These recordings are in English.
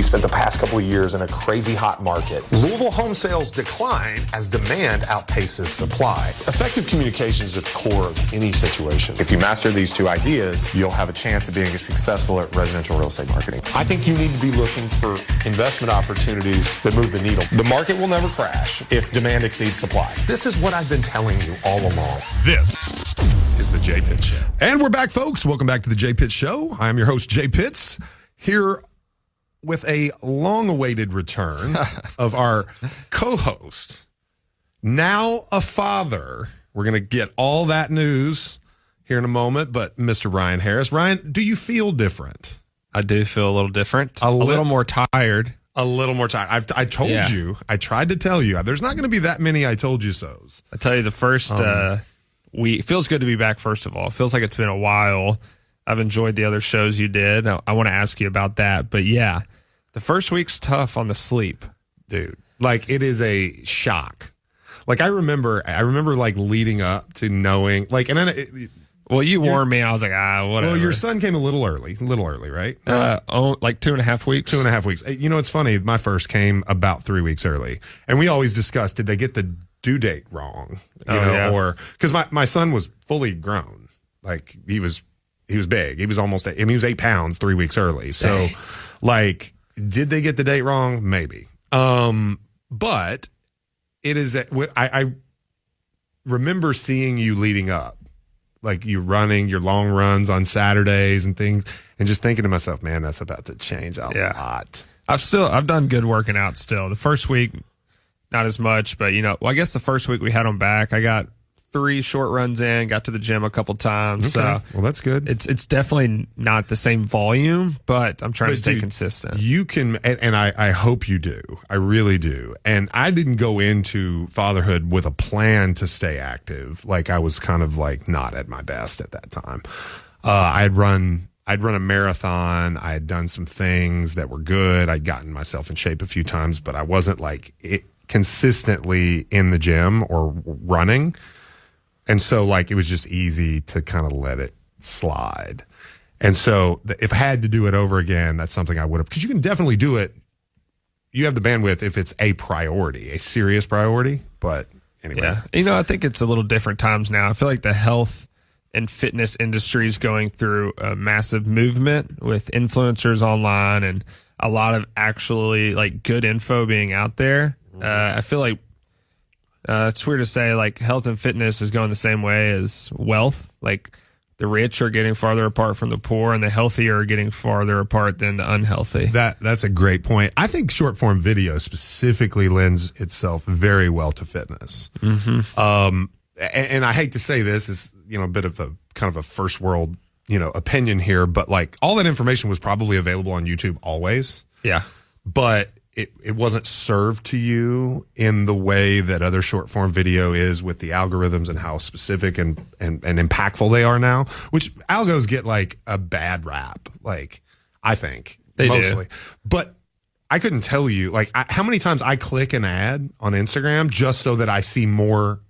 We spent the past couple of years in a crazy hot market. Louisville home sales decline as demand outpaces supply. Effective communication is at the core of any situation. If you master these two ideas, you'll have a chance of being successful at residential real estate marketing. I think you need to be looking for investment opportunities that move the needle. The market will never crash if demand exceeds supply. This is what I've been telling you all along. This is the Jay Pitts Show. And we're back, folks. Welcome back to the Jay Pitts Show. I'm your host, Jay Pitts, here with a long-awaited return of our co-host, now a father. We're going to get all that news here in a moment, but Mr. Ryan Harris. Ryan, do you feel different? I do feel a little different. A little more tired. A little more tired. I told you. I tried to tell you. There's not going to be that many I told you so's. I tell you, the first week, it feels good to be back, first of all. It feels like it's been a while. I've enjoyed the other shows you did. I want to ask you about that. But yeah, the first week's tough on the sleep. Dude, like it is a shock. Like I remember like leading up to knowing, like, and then well, you warned me. And I was like, whatever. Well, your son came a little early, right? Like 2.5 weeks. 2.5 weeks. You know, it's funny. My first came about 3 weeks early, and we always discussed, did they get the due date wrong? Or because my son was fully grown, like he was big. He was he was 8 pounds 3 weeks early. So, like, did they get the date wrong? Maybe. But it is. I remember seeing you leading up. Like you running your long runs on Saturdays and things, and just thinking to myself, man, that's about to change a lot. I've done good working out still. The first week, not as much, but I guess the first week we had them back. I got 3 short runs in, got to the gym a couple times. Okay. So well, that's good. It's definitely not the same volume, but I'm trying to stay consistent. You can, and I hope you do. I really do. And I didn't go into fatherhood with a plan to stay active. Like I was kind of like not at my best at that time. I'd run a marathon. I had done some things that were good. I'd gotten myself in shape a few times, but I wasn't like consistently in the gym or running. And so, like, it was just easy to kind of let it slide. And so if I had to do it over again, that's something I would have. Because you can definitely do it. You have the bandwidth if it's a priority, a serious priority. But anyway. Yeah. I think it's a little different times now. I feel like the health and fitness industry is going through a massive movement with influencers online and a lot of actually, like, good info being out there. I feel like it's weird to say, like, health and fitness is going the same way as wealth. Like, the rich are getting farther apart from the poor, and the healthy are getting farther apart than the unhealthy. That's a great point. I think short form video specifically lends itself very well to fitness. Mm-hmm. And I hate to say this is a bit of a kind of a first world opinion here, but like all that information was probably available on YouTube always. Yeah, but it wasn't served to you in the way that other short form video is with the algorithms and how specific and impactful they are now, which algos get like a bad rap. Like I think they mostly, do. But I couldn't tell you like how many times I click an ad on Instagram just so that I see more.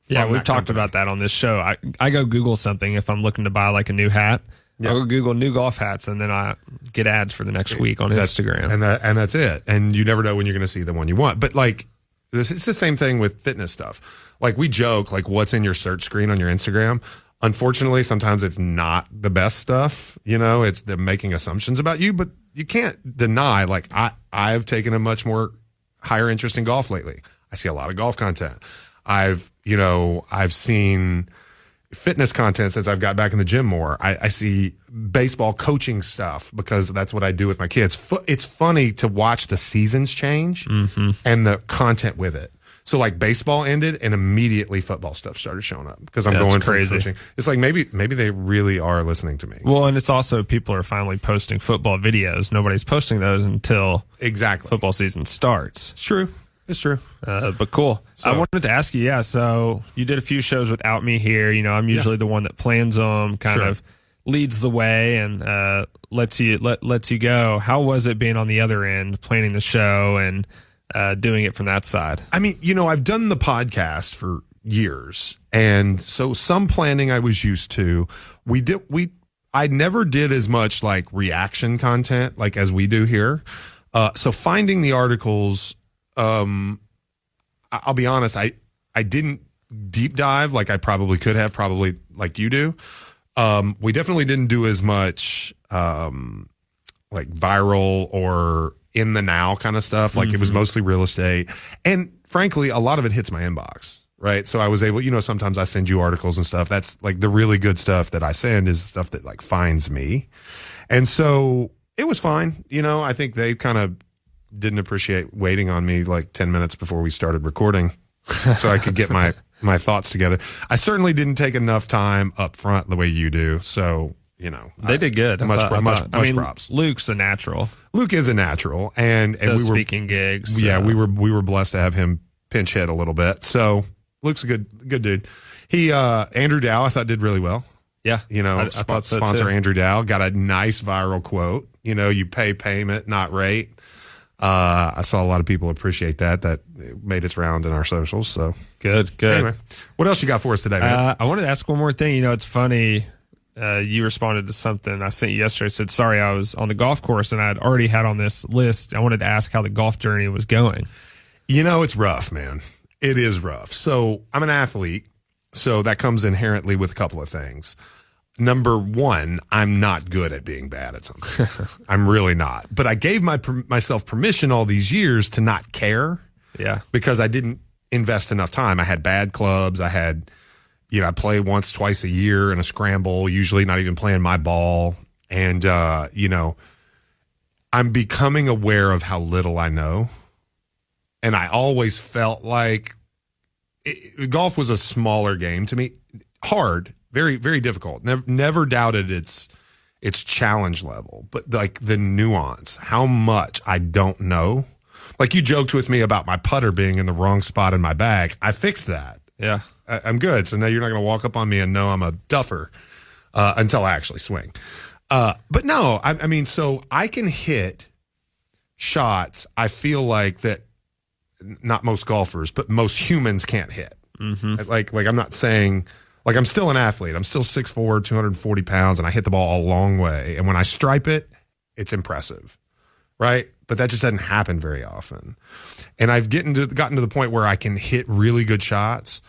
Yeah. We've talked about that on this show. I go Google something if I'm looking to buy like a new hat. I'll go Google new golf hats, and then I get ads for the next week on Instagram. And that's it. And you never know when you're going to see the one you want. But, like, it's the same thing with fitness stuff. Like, we joke, like, what's in your search screen on your Instagram? Unfortunately, sometimes it's not the best stuff. It's them making assumptions about you. But you can't deny, like, I've taken a much more higher interest in golf lately. I see a lot of golf content. I've seen fitness content since I've got back in the gym more. I see baseball coaching stuff because that's what I do with my kids. It's funny to watch the seasons change and the content with it. So like baseball ended and immediately football stuff started showing up because I'm going from coaching. It's like maybe they really are listening to me. Well, and it's also people are finally posting football videos. Nobody's posting those until football season starts. It's true. It's true. But cool. So, I wanted to ask you, so you did a few shows without me here. I'm usually the one that plans them, kind of leads the way and lets you go. How was it being on the other end, planning the show and doing it from that side? I mean, I've done the podcast for years, and so some planning I was used to. I never did as much like reaction content like as we do here. So finding the articles, I'll be honest, I didn't deep dive like I probably could have, probably like you do. We definitely didn't do as much like viral or in the now kind of stuff. Like it was mostly real estate. And frankly, a lot of it hits my inbox, right? So I was able, sometimes I send you articles and stuff. That's like the really good stuff that I send is stuff that like finds me. And so it was fine. I think they kind of didn't appreciate waiting on me like 10 minutes before we started recording so I could get my thoughts together. I certainly didn't take enough time up front the way you do. So, they did good. Much props. Luke's a natural. Luke is a natural, and we were speaking gigs. Yeah, we were blessed to have him pinch hit a little bit. So Luke's a good dude. He Andrew Dow I thought did really well. Yeah, I thought so sponsor too. Andrew Dow got a nice viral quote. You pay payment, not rate. I saw a lot of people appreciate that. That made its round in our socials. So good. Anyway, what else you got for us today, man? I wanted to ask one more thing. It's funny. You responded to something I sent you yesterday. It said, sorry, I was on the golf course and I'd already had on this list. I wanted to ask how the golf journey was going. It's rough, man. It is rough. So I'm an athlete. So that comes inherently with a couple of things. Number one, I'm not good at being bad at something. I'm really not. But I gave myself permission all these years to not care. Yeah. Because I didn't invest enough time. I had bad clubs. I play once, twice a year in a scramble, usually not even playing my ball. And, I'm becoming aware of how little I know. And I always felt like golf was a smaller game to me. Hard, very, very difficult. Never doubted its challenge level, but like the nuance, how much I don't know. Like you joked with me about my putter being in the wrong spot in my bag. I fixed that. Yeah. I'm good. So now you're not going to walk up on me and know I'm a duffer until I actually swing. But no, I mean, so I can hit shots. I feel like that not most golfers, but most humans can't hit. Mm-hmm. Like I'm not saying like I'm still an athlete. I'm still 6'4", 240 pounds, and I hit the ball a long way. And when I stripe it, it's impressive, right? But that just doesn't happen very often. And I've gotten to the point where I can hit really good shots.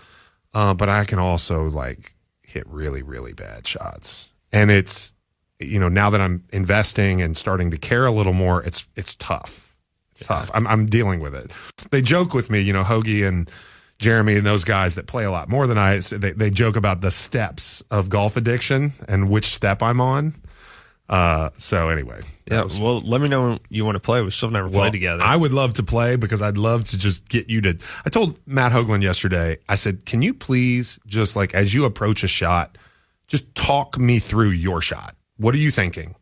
But I can also like hit really, really bad shots. And it's, now that I'm investing and starting to care a little more, it's tough. It's tough. I'm dealing with it. They joke with me, Hoagie and Jeremy and those guys that play a lot more than I, they joke about the steps of golf addiction and which step I'm on. So anyway. Yeah. Well, let me know when you want to play. We still never played together. I would love to play because I'd love to just get you to. I told Matt Hoagland yesterday, I said, can you please just like as you approach a shot, just talk me through your shot. What are you thinking?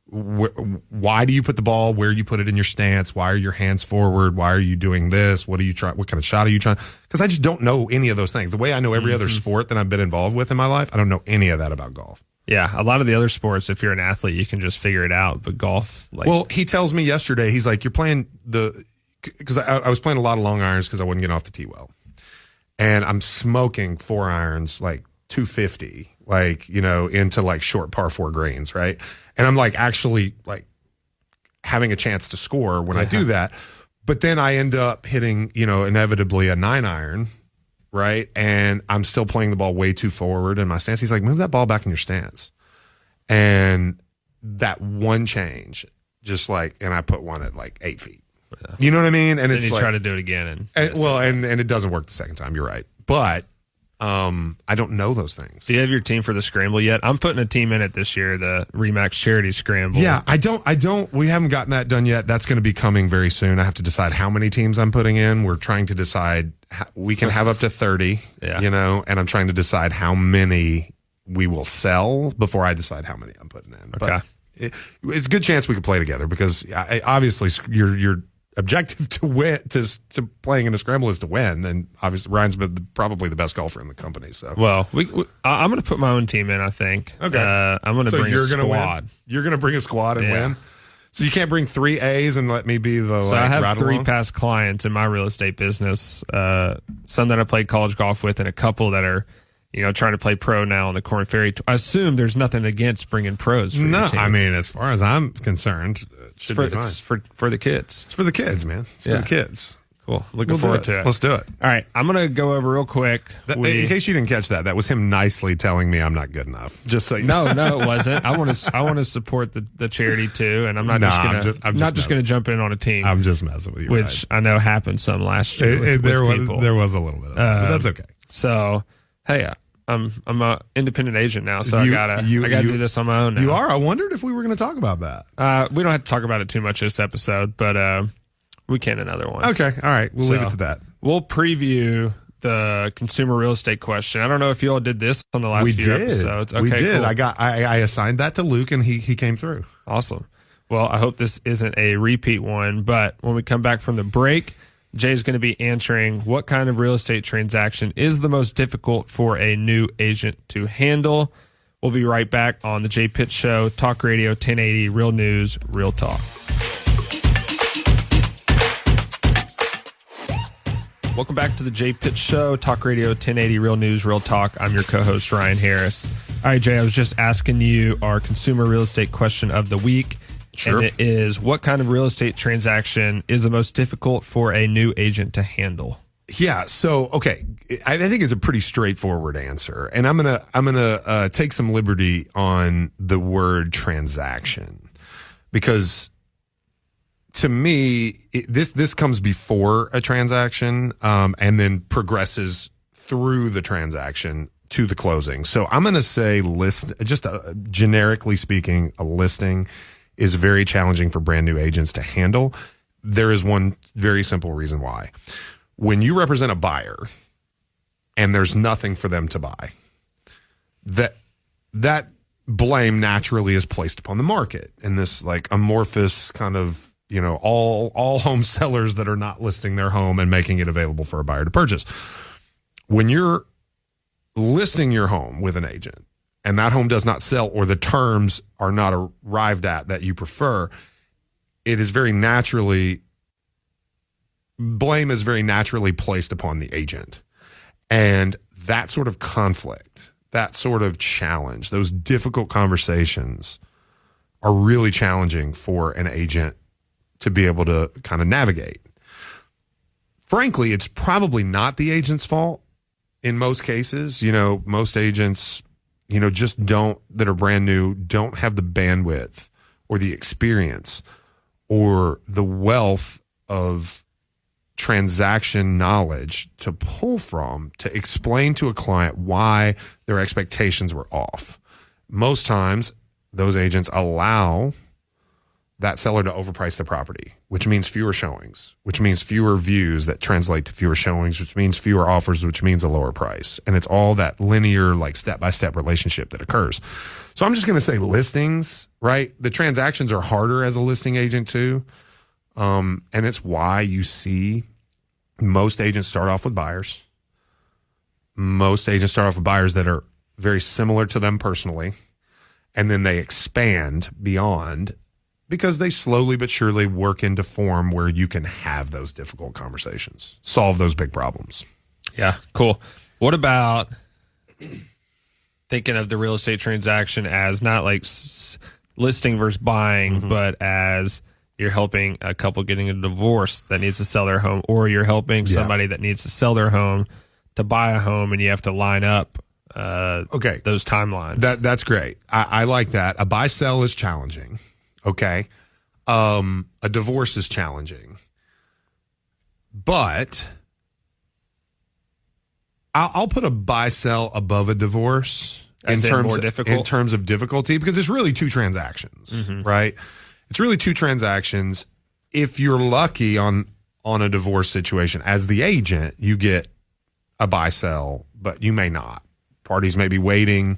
Why do you put the ball where you put it in your stance? Why are your hands forward? Why are you doing this? What are you trying? What kind of shot are you trying? Because I just don't know any of those things. The way I know every other sport that I've been involved with in my life, I don't know any of that about golf. Yeah, a lot of the other sports, if you're an athlete, you can just figure it out. But golf, well, he tells me yesterday, he's like, you're playing because I was playing a lot of long irons because I wasn't getting off the tee well, and I'm smoking 4 irons like 250, like into like short par 4 greens, right? And I'm like actually like having a chance to score when I do that, but then I end up hitting inevitably a 9 iron. Right. And I'm still playing the ball way too forward in my stance. He's like, move that ball back in your stance. And that one change, just like, and I put one at like 8 feet. Yeah. You know what I mean? And then it's you like, try to do it again. And it doesn't work the second time. You're right. But I don't know those things. Do you have your team for the scramble yet? I'm putting a team in it this year, the Remax Charity Scramble. Yeah, I don't. We haven't gotten that done yet. That's going to be coming very soon. I have to decide how many teams I'm putting in. We're trying to decide. We can have up to 30, and I'm trying to decide how many we will sell before I decide how many I'm putting in. Okay. But it's a good chance we could play together because obviously your objective to win to playing in a scramble is to win, and obviously Ryan's been probably the best golfer in the company. So I'm going to put my own team in. I think. Okay. I'm going to bring a squad. You're going to bring a squad and win. So you can't bring 3 A's and let me be the. So I have 3 past clients in my real estate business. Some that I played college golf with, and a couple that are trying to play pro now on the Corn Ferry. I assume there's nothing against bringing pros for your team. I mean, as far as I'm concerned, it should be fine. It's for the kids. It's for the kids, man. It's for the kids. Cool. Looking forward to it. Let's do it. All right. I'm going to go over real quick. In case you didn't catch that was him nicely telling me I'm not good enough. Just so you know. No, it wasn't. I want to support the charity too, and I'm not just going to jump in on a team. I'm just messing with you, which I know happened some last year. With people. There was a little bit of that, but that's okay. So, hey, I'm an independent agent now, so I gotta do this on my own now. You are. I wondered if we were going to talk about that. We don't have to talk about it too much this episode, but we can another one. Okay. All right. We'll leave it to that. We'll preview the consumer real estate question. I don't know if you all did this on the last few episodes. Okay, we did. Cool. I assigned that to Luke, and he came through. Awesome. Well, I hope this isn't a repeat one, but when we come back from the break, Jay's going to be answering what kind of real estate transaction is the most difficult for a new agent to handle. We'll be right back on the Jay Pitt Show, Talk Radio 1080, Real News, Real Talk. Welcome back to the Jay Pitt Show, Talk Radio 1080, Real News, Real Talk. I'm your co-host, Ryan Harris. All right, Jay, I was just asking you our consumer real estate question of the week. Sure. And it is, what kind of real estate transaction is the most difficult for a new agent to handle? Yeah. So, okay. I think it's a pretty straightforward answer. And I'm going to take some liberty on the word transaction, because to me, this comes before a transaction, and then progresses through the transaction to the closing. So I'm going to say generically speaking, a listing is very challenging for brand new agents to handle. There is one very simple reason why. When you represent a buyer and there's nothing for them to buy, that blame naturally is placed upon the market in this like amorphous kind of, all home sellers that are not listing their home and making it available for a buyer to purchase. When you're listing your home with an agent and that home does not sell, or the terms are not arrived at that you prefer, blame is very naturally placed upon the agent. And that sort of conflict, that sort of challenge, those difficult conversations are really challenging for an agent to be able to kind of navigate. Frankly, it's probably not the agent's fault in most cases. Most agents, that are brand new, don't have the bandwidth or the experience or the wealth of transaction knowledge to pull from to explain to a client why their expectations were off. Most times, those agents allow that seller to overprice the property, which means fewer showings, which means fewer views that translate to fewer showings, which means fewer offers, which means a lower price. And it's all that linear, like step-by-step relationship that occurs. So I'm just going to say listings, right? The transactions are harder as a listing agent too. And it's why you see most agents start off with buyers. Most agents start off with buyers that are very similar to them personally, and then they expand beyond, because they slowly but surely work into form where you can have those difficult conversations, solve those big problems. Yeah, cool. What about thinking of the real estate transaction as not like listing versus buying, but as you're helping a couple getting a divorce that needs to sell their home, or you're helping somebody that needs to sell their home to buy a home, and you have to line up those timelines. That's great. I like that. A buy-sell is challenging. Okay. A divorce is challenging, but I'll put a buy-sell above a divorce in terms of difficulty, because it's really two transactions, right? It's really two transactions. If you're lucky on a divorce situation, as the agent, you get a buy-sell, but you may not. Parties may be waiting.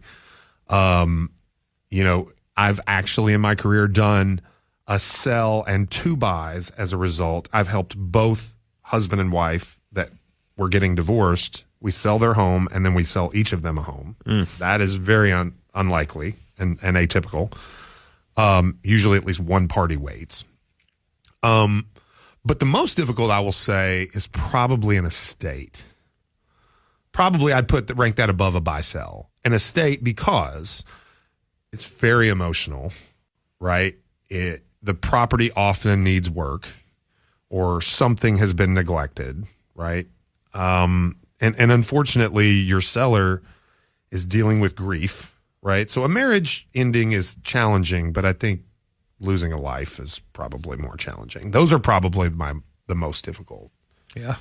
I've actually in my career done a sell and two buys as a result. I've helped both husband and wife that were getting divorced. We sell their home, and then we sell each of them a home. That is very unlikely and atypical. Usually at least one party waits. But the most difficult, I will say, is probably an estate. probably I'd rank that above a buy sell. An estate, because it's very emotional, right? The property often needs work, or something has been neglected, right? And unfortunately, your seller is dealing with grief, right? So a marriage ending is challenging, but I think losing a life is probably more challenging. Those are probably the most difficult. Yeah.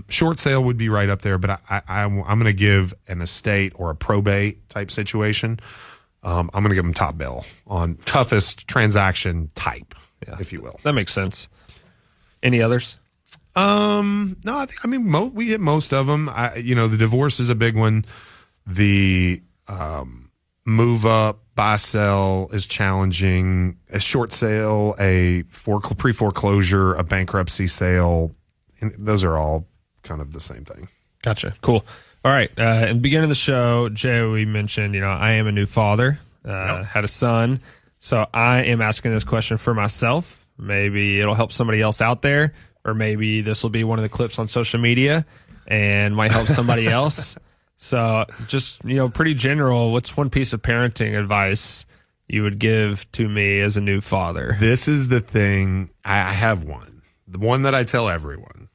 Short sale would be right up there, but I'm going to give an estate or a probate type situation. I'm going to give them top bill on toughest transaction type, if you will. That makes sense. Any others? No, we hit most of them. The divorce is a big one. The move up, buy, sell is challenging. A short sale, a pre-foreclosure, a bankruptcy sale. And those are all kind of the same thing. Gotcha. Cool. All right. In the beginning of the show, Joey mentioned, I am a new father, had a son. So I am asking this question for myself. Maybe it'll help somebody else out there, or maybe this will be one of the clips on social media and might help somebody else. So just, pretty general, what's one piece of parenting advice you would give to me as a new father? This is the thing. I have one. The one that I tell everyone.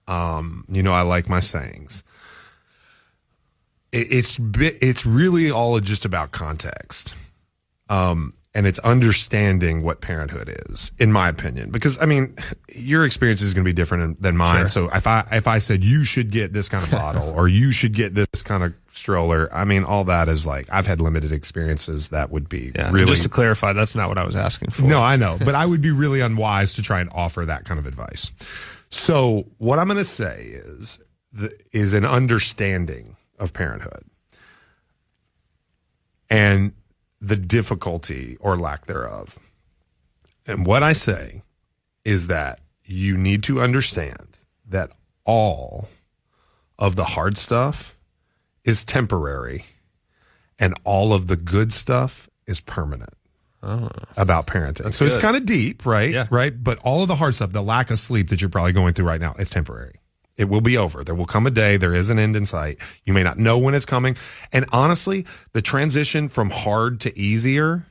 I like my sayings. It's really all just about context. And it's understanding what parenthood is, in my opinion, because your experience is going to be different than mine. Sure. So if I said you should get this kind of bottle or you should get this kind of stroller, all that is like, I've had limited experiences that would be really. Just to clarify, that's not what I was asking for. No, I know, but I would be really unwise to try and offer that kind of advice. So what I'm going to say is an understanding of parenthood and the difficulty or lack thereof. And what I say is that you need to understand that all of the hard stuff is temporary and all of the good stuff is permanent. About parenting. So it's kind of deep, right? Yeah. Right. But all of the hard stuff, the lack of sleep that you're probably going through right now, is temporary. It will be over. There will come a day. There is an end in sight. You may not know when it's coming. And honestly, the transition from hard to easier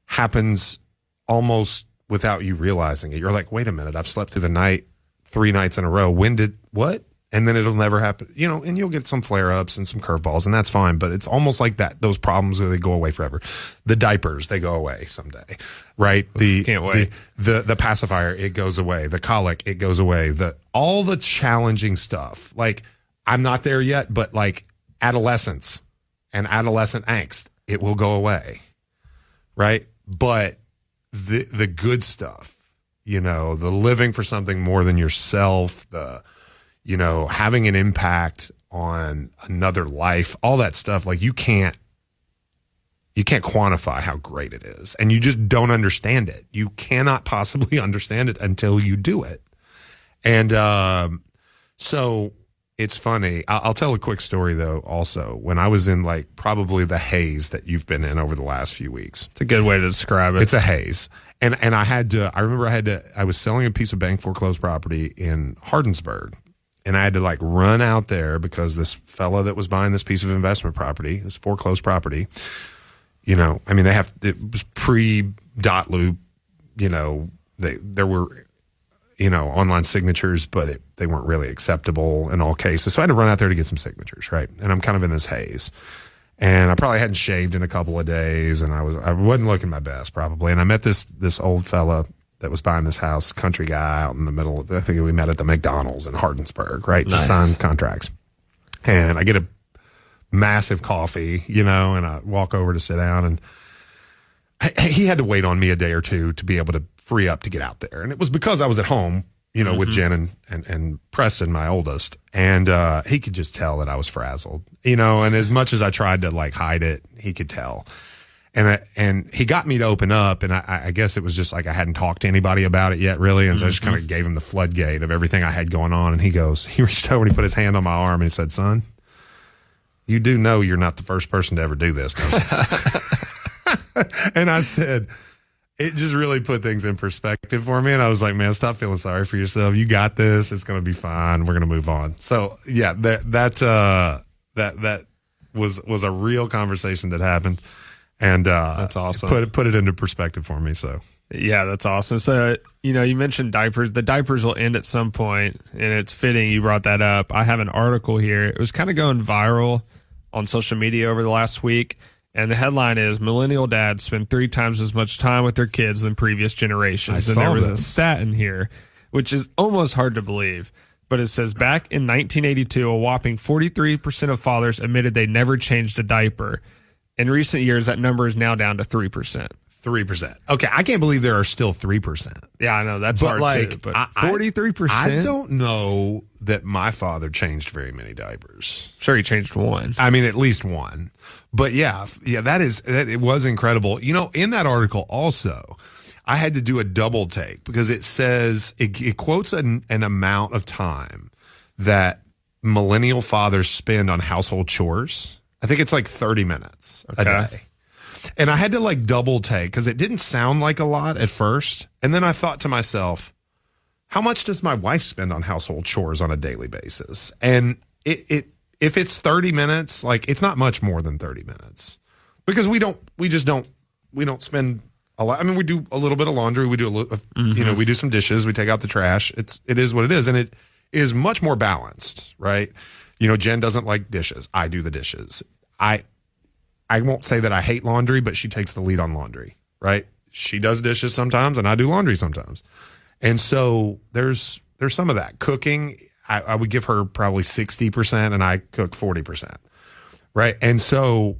happens almost without you realizing it. You're like, wait a minute, I've slept through the night 3 nights in a row. What? And then it'll never happen, and you'll get some flare ups and some curveballs, and that's fine. But it's almost like that. Those problems, they go away forever. The diapers, they go away someday, right? Can't wait. The pacifier, it goes away. The colic, it goes away. All the challenging stuff. Like, I'm not there yet, but like adolescence and adolescent angst, it will go away, right? But the good stuff, the living for something more than yourself, having an impact on another life, all that stuff, like you can't quantify how great it is. And you just don't understand it. You cannot possibly understand it until you do it. And so it's funny. I'll tell a quick story, though, also. When I was in like probably the haze that you've been in over the last few weeks. It's a good way to describe it. It's a haze. And I was selling a piece of bank foreclosed property in Hardinsburg. And I had to like run out there because this fella that was buying this piece of investment property, this foreclosed property, it was pre-dot loop, there were, online signatures, but they weren't really acceptable in all cases. So I had to run out there to get some signatures, right? And I'm kind of in this haze. And I probably hadn't shaved in a couple of days, and I wasn't looking my best probably. And I met this old fella that was buying this house, country guy out in the middle. I think we met at the McDonald's in Hardinsburg, right? Nice. To sign contracts. And I get a massive coffee, and I walk over to sit down, and he had to wait on me a day or two to be able to free up to get out there. And it was because I was at home, with Jen and Preston, my oldest. And he could just tell that I was frazzled, and as much as I tried to like hide it, he could tell. And he got me to open up, and I guess it was just like I hadn't talked to anybody about it yet, really. And so I just kind of gave him the floodgate of everything I had going on. And he reached over and he put his hand on my arm and he said, "Son, you do know you're not the first person to ever do this, don't you?" And I said, it just really put things in perspective for me. And I was like, man, stop feeling sorry for yourself. You got this. It's going to be fine. We're going to move on. So yeah, that was a real conversation that happened. And that's awesome. Put it into perspective for me. So yeah, that's awesome. So, you mentioned diapers. The diapers will end at some point, and it's fitting you brought that up. I have an article here. It was kind of going viral on social media over the last week. And the headline is Millennial Dads Spend 3 times as much time with their kids than previous generations. And there was a stat in here, which is almost hard to believe. But it says back in 1982, a whopping 43% of fathers admitted they never changed a diaper. In recent years, that number is now down to 3%. 3%. Okay, I can't believe there are still 3%. Yeah, I know that's hard too. But 43%. I don't know that my father changed very many diapers. Sure, he changed one. I mean, at least one. But yeah, it was incredible. In that article also, I had to do a double take because it says it quotes an amount of time that millennial fathers spend on household chores. I think it's like 30 minutes a day. And I had to double take because it didn't sound like a lot at first. And then I thought to myself, how much does my wife spend on household chores on a daily basis? And if it's 30 minutes, it's not much more than 30 minutes because we don't spend a lot. I mean, we do a little bit of laundry. We do a little, we do some dishes. We take out the trash. It is what it is. And it is much more balanced, right? Jen doesn't like dishes. I do the dishes. I won't say that I hate laundry, but she takes the lead on laundry, right? She does dishes sometimes and I do laundry sometimes. And so there's some of that. Cooking, I would give her probably 60% and I cook 40%, right? And so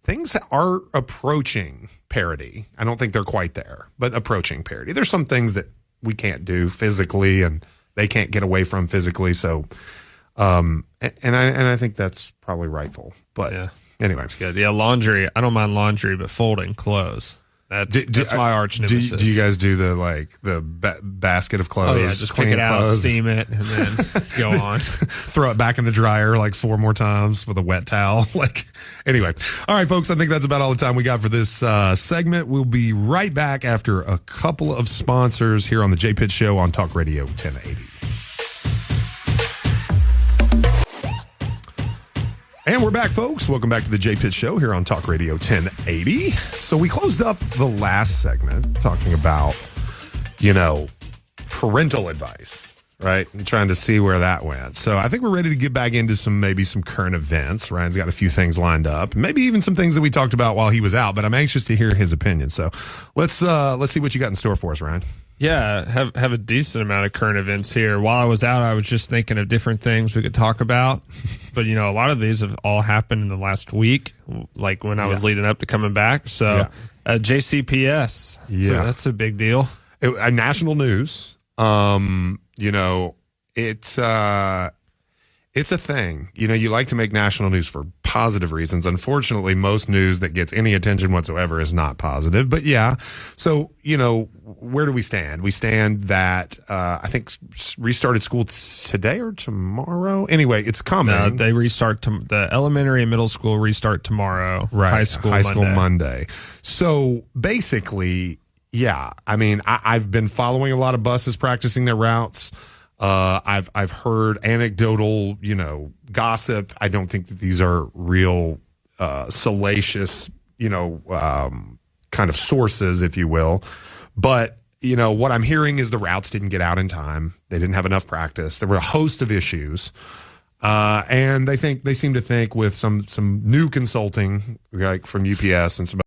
things are approaching parity. I don't think they're quite there, but approaching parity. There's some things that we can't do physically and they can't get away from physically. So, and I think that's probably rightful, but yeah. Anyway, that's good. Yeah, laundry. I don't mind laundry, but folding clothes. That's my arch nemesis. Do you guys do the basket of clothes? Oh yeah, just pick it out, steam it, and then go on. Throw it back in the dryer 4 more times with a wet towel. Anyway, all right, folks. I think that's about all the time we got for this segment. We'll be right back after a couple of sponsors here on the Jay Pitt Show on Talk Radio 1080. And we're back, folks. Welcome back to the Jay Pitt Show here on Talk Radio 1080. So we closed up the last segment talking about, parental advice, right? And trying to see where that went. So I think we're ready to get back into some current events. Ryan's got a few things lined up, maybe even some things that we talked about while he was out, but I'm anxious to hear his opinion. So let's see what you got in store for us, Ryan. Yeah, have a decent amount of current events here. While I was out, I was just thinking of different things we could talk about. But, a lot of these have all happened in the last week, when I was leading up to coming back. So, JCPS. Yeah. So that's a big deal. National news. It's a thing. You like to make national news for positive reasons. Unfortunately, most news that gets any attention whatsoever is not positive. But yeah, so, where do we stand? We stand that I think restarted school today or tomorrow. Anyway, it's coming. No, they restart the elementary and middle school restart tomorrow. Right. High school Monday. So basically, yeah, I mean, I've been following a lot of buses practicing their routes. I've heard anecdotal, gossip. I don't think that these are real, salacious, kind of sources, if you will. But, what I'm hearing is the routes didn't get out in time. They didn't have enough practice. There were a host of issues. And they seem to think with some new consulting, from UPS and some